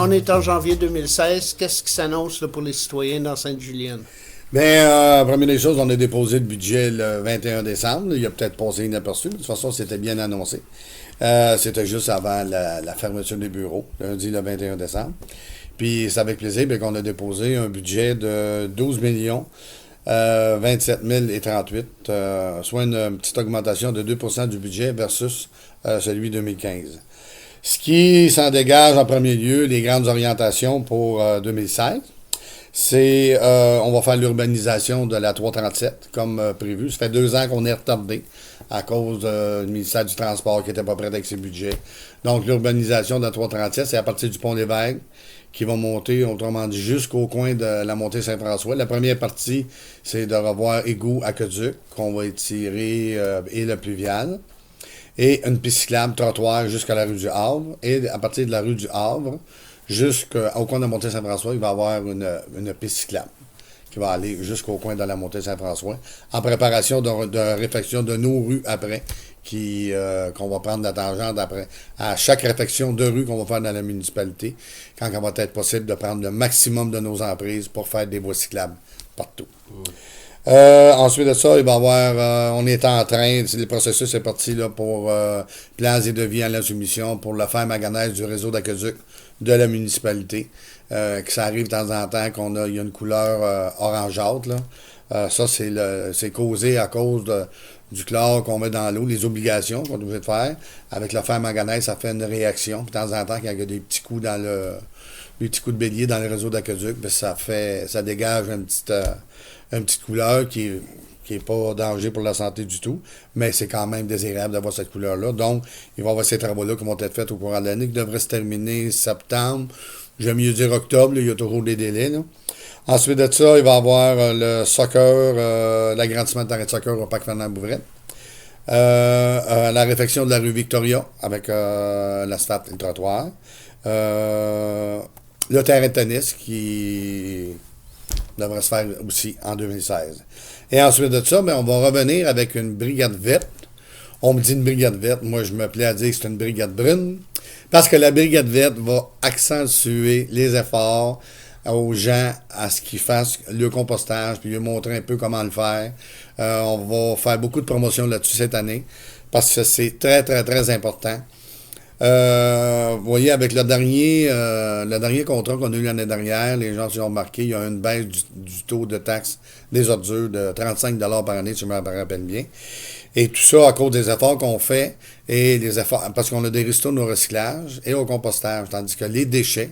On est en janvier 2016. Qu'est-ce qui s'annonce là, pour les citoyens dans Sainte-Julienne? Bien, première des choses, on a déposé le budget le 21 décembre. Il a peut-être passé inaperçu, mais de toute façon, c'était bien annoncé. C'était juste avant la fermeture des bureaux, lundi le 21 décembre. Puis c'est avec plaisir qu'on a déposé un budget de 12 millions 27 038, soit une petite augmentation de 2% du budget versus celui 2015. Ce qui s'en dégage en premier lieu, les grandes orientations pour 2016. C'est, on va faire l'urbanisation de la 337 comme prévu. Ça fait 2 ans qu'on est retardé à cause du ministère du Transport qui n'était pas prêt avec ses budgets. Donc, l'urbanisation de la 337, c'est à partir du Pont-l'Évêque qui va monter, autrement dit, jusqu'au coin de la montée Saint-François. La première partie, c'est de revoir Égout-Aqueduc qu'on va étirer et le pluvial. Et une piste cyclable trottoir jusqu'à la rue du Havre. Et à partir de la rue du Havre, jusqu'au coin de la montée Saint-François, il va y avoir une piste cyclable qui va aller jusqu'au coin de la montée Saint-François, en préparation de réfection de nos rues après, qu'on va prendre la tangente après, à chaque réfection de rue qu'on va faire dans la municipalité, quand il va être possible de prendre le maximum de nos emprises pour faire des voies cyclables partout. Ensuite de ça, il va y avoir, on est en train, le processus est parti là, pour plans et devis à la soumission pour le faire maganaise du réseau d'aqueduc de la municipalité. Que ça arrive de temps en temps il y a une couleur orangeâtre. Là. Ça, c'est causé à cause du chlore qu'on met dans l'eau, les obligations qu'on est obligé de faire. Avec le fer manganèse, ça fait une réaction. Puis de temps en temps, quand il y a des petits coups des petits coups de bélier dans le réseau d'aqueduc, ça dégage une petite couleur qui est pas danger pour la santé du tout, mais c'est quand même désirable d'avoir cette couleur-là. Donc, il va y avoir ces travaux-là qui vont être faits au courant de l'année, qui devraient se terminer septembre, j'aime mieux dire octobre, là, il y a toujours des délais. Là. Ensuite de ça, il va y avoir le soccer, l'agrandissement de terrain de soccer au parc Fernand-Bouvrette. La réfection de la rue Victoria avec l'asphalte et le trottoir. Le terrain de tennis qui devrait se faire aussi en 2016. Et ensuite de ça, on va revenir avec une brigade verte. On me dit une brigade verte, moi je me plais à dire que c'est une brigade brune, parce que la brigade verte va accentuer les efforts aux gens à ce qu'ils fassent le compostage, puis lui montrer un peu comment le faire. On va faire beaucoup de promotions là-dessus cette année, parce que c'est très, très, très important. Vous voyez, avec le dernier contrat qu'on a eu l'année dernière, les gens s'y ont remarqué, il y a une baisse du taux de taxe des ordures de 35 $ par année, si je me rappelle bien. Et tout ça à cause des efforts qu'on fait, et les efforts, parce qu'on a des ristournes au recyclage et au compostage, tandis que les déchets,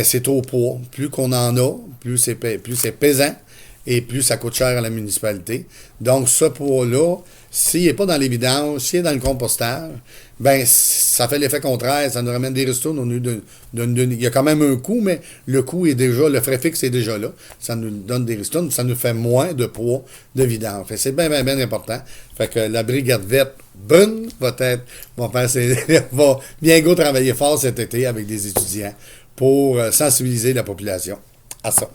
c'est au poids. Plus qu'on en a, plus c'est pesant, et plus ça coûte cher à la municipalité. Donc, ce poids-là, s'il n'est pas dans les vidanges, s'il est dans le compostage, ça fait l'effet contraire, ça nous ramène des ristournes. Il y a quand même un coût, mais le coût est déjà, le frais fixe est déjà là. Ça nous donne des ristournes, ça nous fait moins de poids de vidange. C'est bien, bien, bien important. Fait que la brigade verte brune va bien go travailler fort cet été avec des étudiants pour sensibiliser la population à ça.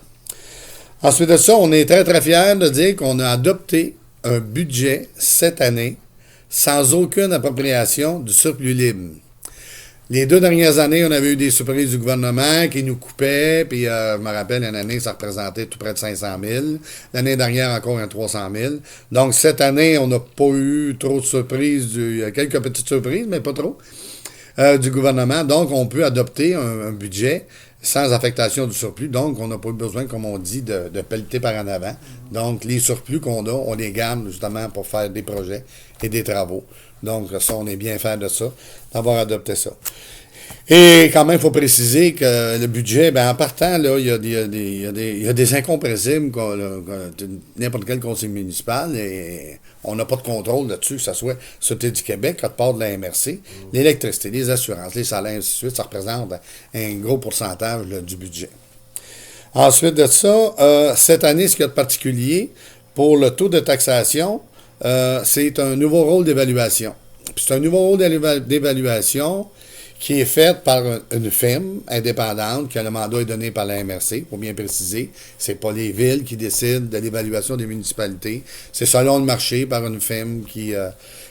Ensuite de ça, on est très, très fiers de dire qu'on a adopté un budget cette année sans aucune appropriation du surplus libre. Les 2 dernières années, on avait eu des surprises du gouvernement qui nous coupaient, puis je me rappelle, une année, ça représentait tout près de 500 000. L'année dernière, encore un 300 000. Donc, cette année, on n'a pas eu trop de surprises. Il y a quelques petites surprises, mais pas trop, du gouvernement. Donc, on peut adopter un budget sans affectation du surplus. Donc, on n'a pas eu besoin, comme on dit, de pelleter par en avant. Donc, les surplus qu'on a, on les garde justement pour faire des projets et des travaux. Donc, ça, on est bien fiers de ça, d'avoir adopté ça. Et quand même, il faut préciser que le budget, en partant, là, il y a des incompressibles, n'importe quel conseil municipal, et on n'a pas de contrôle là-dessus, que ce soit Sûreté du Québec, quand part de la MRC, l'électricité, les assurances, les salaires, ainsi de suite, ça représente un gros pourcentage là, du budget. Ensuite de ça, cette année, ce qu'il y a de particulier, pour le taux de taxation, c'est un nouveau rôle d'évaluation. Puis c'est un nouveau rôle d'évaluation qui est faite par une firme indépendante, que le mandat est donné par la MRC, pour bien préciser. C'est pas les villes qui décident de l'évaluation des municipalités. C'est selon le marché par une firme qui...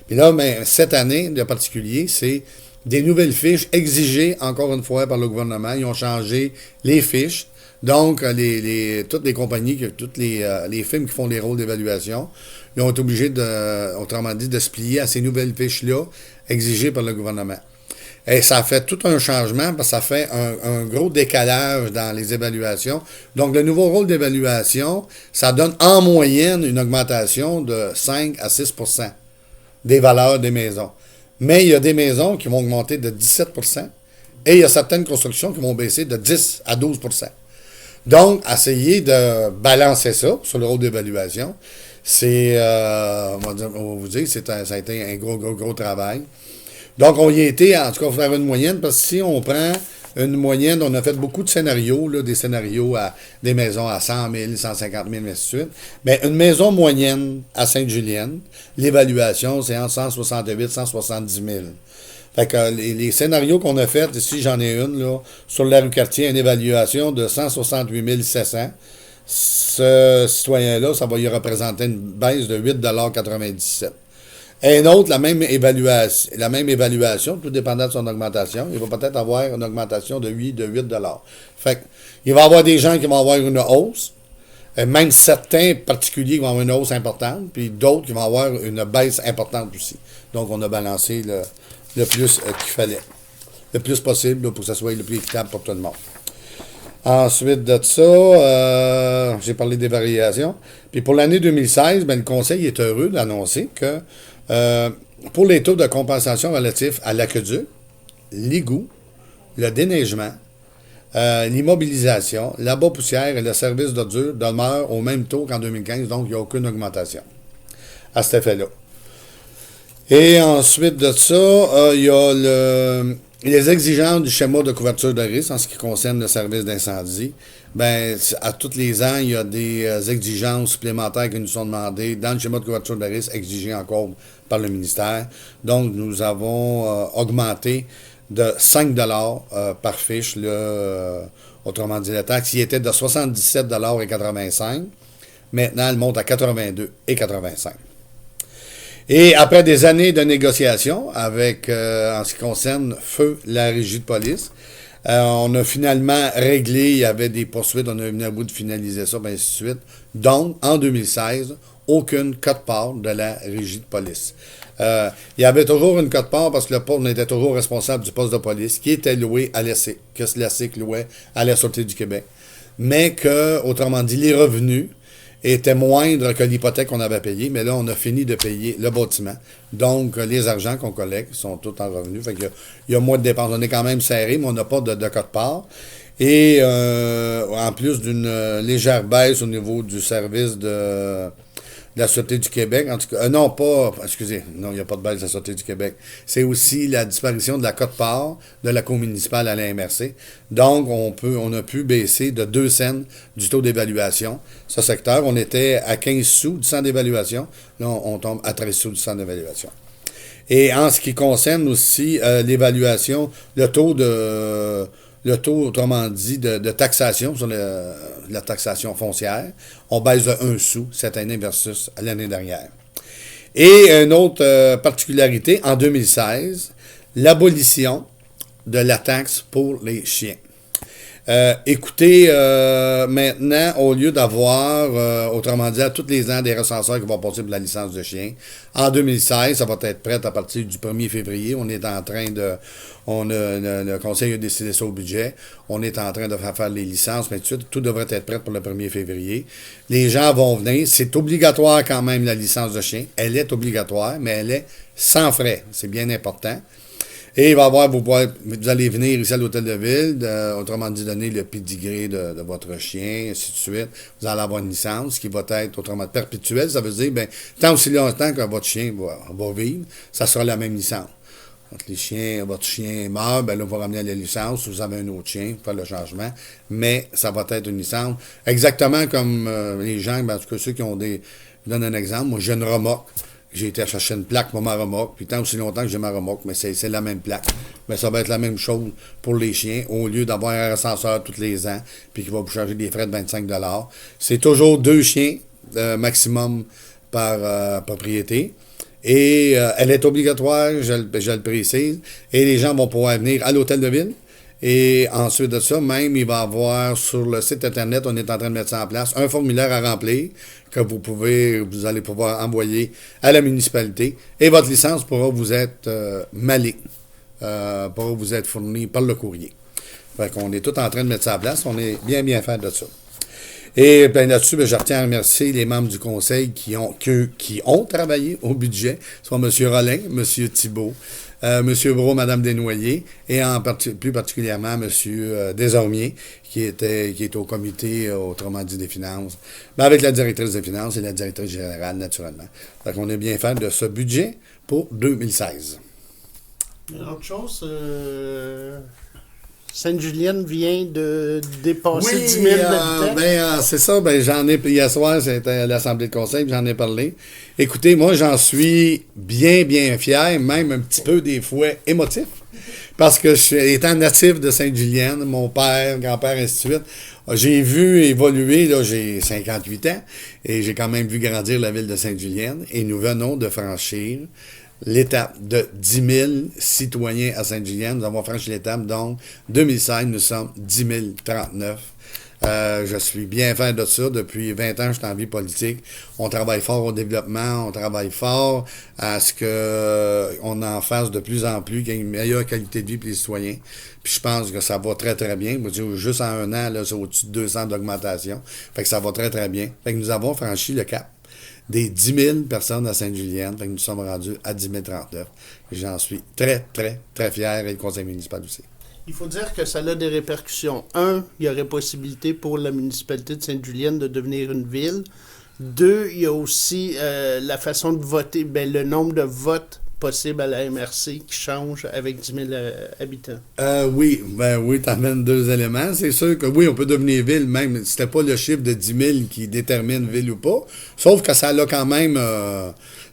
Puis là, cette année, en particulier, c'est des nouvelles fiches exigées, encore une fois, par le gouvernement. Ils ont changé les fiches. Donc, toutes les compagnies, toutes les firmes qui font les rôles d'évaluation, ils ont été obligés autrement dit, de se plier à ces nouvelles fiches-là exigées par le gouvernement. Et ça fait tout un changement parce que ça fait un gros décalage dans les évaluations. Donc, le nouveau rôle d'évaluation, ça donne en moyenne une augmentation de 5 à 6 des valeurs des maisons. Mais il y a des maisons qui vont augmenter de 17 et il y a certaines constructions qui vont baisser de 10 à 12 Donc, essayer de balancer ça sur le rôle d'évaluation, c'est, on va vous dire, ça a été un gros travail. Donc, on y a été, en tout cas, il faut faire une moyenne, parce que si on prend une moyenne, on a fait beaucoup de scénarios, là, des scénarios à des maisons à 100 000, 150 000, ainsi de suite. Mais une maison moyenne à Sainte-Julienne, l'évaluation, c'est entre 168 et 170 000. Fait que les scénarios qu'on a faits, ici j'en ai une, là, sur la rue Cartier, une évaluation de 168 700. Ce citoyen-là, ça va y représenter une baisse de 8,97 $. Un autre, la même évaluation, tout dépendant de son augmentation, il va peut-être avoir une augmentation de 8 $. Fait que, il va y avoir des gens qui vont avoir une hausse, même certains particuliers qui vont avoir une hausse importante, puis d'autres qui vont avoir une baisse importante aussi. Donc, on a balancé le plus qu'il fallait, le plus possible, là, pour que ça soit le plus équitable pour tout le monde. Ensuite de ça, j'ai parlé des variations. Puis pour l'année 2016, ben, le Conseil est heureux d'annoncer que pour les taux de compensation relatifs à l'aqueduc, l'égout, le déneigement, l'immobilisation, la poussière et le service d'ordure demeurent au même taux qu'en 2015, donc il n'y a aucune augmentation à cet effet-là. Et ensuite de ça, il y a les exigences du schéma de couverture de risque en ce qui concerne le service d'incendie. Ben, à tous les ans, il y a des exigences supplémentaires qui nous sont demandées dans le schéma de couverture de risque exigé encore par le ministère. Donc, nous avons augmenté de 5 $ par fiche, autrement dit la taxe. Il était de 77,85 $. Maintenant, elle monte à 82,85 $. Et après des années de négociations avec, en ce qui concerne Feu, la régie de police, on a finalement réglé, il y avait des poursuites, on a venu à bout de finaliser ça, et ainsi de suite. Donc, en 2016, aucune quote-part de la régie de police. Il y avait toujours une quote-part parce que on était toujours responsable du poste de police qui était loué à l'ESIC, que l'ESIC louait à la Sûreté du Québec. Mais que, autrement dit, les revenus était moindre que l'hypothèque qu'on avait payée, mais là, on a fini de payer le bâtiment. Donc, les argents qu'on collecte sont tous en revenus. Fait qu'il y a moins de dépenses. On est quand même serré, mais on n'a pas de quote-part. Et en plus d'une légère baisse au niveau du service de la Sûreté du Québec. En tout cas, non, il n'y a pas de baisse de la Sûreté du Québec. C'est aussi la disparition de la quote-part de la Cour municipale à la MRC. Donc, on a pu baisser de 2 cents du taux d'évaluation. Ce secteur, on était à 15 sous du centre d'évaluation. Là, on tombe à 13 sous du centre d'évaluation. Et en ce qui concerne aussi l'évaluation, le taux, autrement dit, de taxation sur la taxation foncière, on baisse de 1 sou cette année versus l'année dernière. Et une autre particularité, en 2016, l'abolition de la taxe pour les chiens. Écoutez, maintenant, au lieu d'avoir, autrement dit, à tous les ans, des recenseurs qui vont passer pour la licence de chien, en 2016, ça va être prêt à partir du 1er février. On est en train de... le Conseil a décidé ça au budget. On est en train de faire les licences, mais tout devrait être prêt pour le 1er février. Les gens vont venir. C'est obligatoire quand même, la licence de chien. Elle est obligatoire, mais elle est sans frais. C'est bien important. Et il va y avoir, vous allez venir ici à l'hôtel de ville, autrement dit, donner le pédigré de votre chien, ainsi de suite. Vous allez avoir une licence qui va être autrement perpétuelle. Ça veut dire, ben, tant aussi longtemps que votre chien va vivre, ça sera la même licence. Quand votre chien meurt, ben là, vous ramenez la licence. Vous avez un autre chien, pour faire le changement. Mais ça va être une licence. Exactement comme les gens, ben, en tout cas, ceux qui ont des... Je donne un exemple. Moi, j'ai une remorque. J'ai été chercher une plaque pour ma remorque, puis tant aussi longtemps que j'ai ma remorque, mais c'est la même plaque. Mais ça va être la même chose pour les chiens, au lieu d'avoir un recenseur tous les ans, puis qui va vous charger des frais de 25 $. C'est toujours 2 chiens maximum par propriété. Et elle est obligatoire, je le précise, et les gens vont pouvoir venir à l'hôtel de ville. Et ensuite de ça, même, il va y avoir sur le site Internet, on est en train de mettre ça en place, un formulaire à remplir que vous allez pouvoir envoyer à la municipalité. Et votre licence pourra vous être maillée, pourra vous être fournie par le courrier. Fait qu'on est tout en train de mettre ça en place. On est bien fait de ça. Et bien là-dessus, je retiens à remercier les membres du conseil qui ont travaillé au budget, soit M. Rollin, M. Thibault, M. Brault, Mme Desnoyers, et plus particulièrement M. Desormiers, qui est au comité, autrement dit, des finances, mais avec la directrice des finances et la directrice générale, naturellement. Fait qu'on est bien fait de ce budget pour 2016. Une autre chose, Sainte-Julienne vient de dépasser 10 000 habitants. C'est ça. J'en ai, hier soir, c'était à l'Assemblée de conseil, j'en ai parlé. Écoutez, moi, j'en suis bien fier, même un petit peu, des fois, émotif. Parce que, étant natif de Sainte-Julienne, mon père, grand-père, ainsi de suite, j'ai vu évoluer, là, j'ai 58 ans, et j'ai quand même vu grandir la ville de Sainte-Julienne, et nous venons de franchir l'étape de 10 000 citoyens à Sainte-Julienne. Nous avons franchi l'étape, donc 2016, nous sommes 10 039. Je suis bien fier de ça. Depuis 20 ans, je suis en vie politique. On travaille fort au développement, on travaille fort à ce qu'on en fasse de plus en plus, qu'il y ait une meilleure qualité de vie pour les citoyens. Puis je pense que ça va très, très bien. Juste en un an, là, c'est au-dessus de 200 d'augmentation. Fait que ça va très, très bien. Fait que nous avons franchi le cap des 10 000 personnes à Sainte-Julienne. Fait que nous sommes rendus à 10 039. Et j'en suis très, très, très fier, et le conseil municipal aussi. Il faut dire que ça a des répercussions. Un, il y aurait possibilité pour la municipalité de Sainte-Julienne de devenir une ville. Deux, il y a aussi la façon de voter, le nombre de votes possibles à la MRC qui change avec 10 000 habitants. Oui, tu amènes deux éléments. C'est sûr que oui, on peut devenir ville, même si c'était pas le chiffre de 10 000 qui détermine ville ou pas. Sauf que ça a quand même,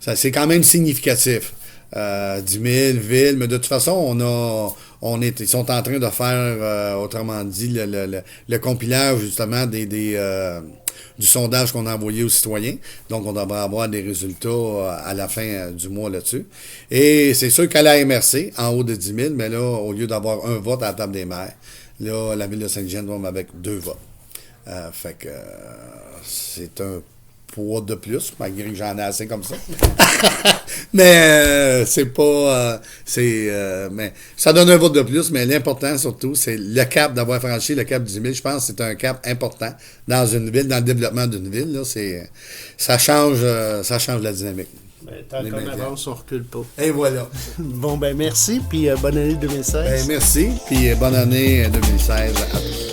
c'est quand même significatif. 10 000 villes, mais de toute façon, ils sont en train de faire, autrement dit, le compilage justement du sondage qu'on a envoyé aux citoyens. Donc, on devrait avoir des résultats à la fin du mois là-dessus. Et c'est sûr qu'à la MRC, en haut de 10 000, mais là, au lieu d'avoir un vote à la table des maires, là, la ville de Sainte-Julienne va avec 2 votes. Fait que c'est un poids de plus, malgré que j'en ai assez comme ça. Mais c'est pas... mais ça donne un vote de plus, mais l'important surtout, c'est le cap, d'avoir franchi le cap du 10 000. Je pense que c'est un cap important dans une ville, dans le développement d'une ville. Là, ça change la dynamique. Tant qu'on avance, on ne recule pas. Et voilà. Bon, merci, puis bonne année 2016. Merci, puis bonne année 2016 à tous.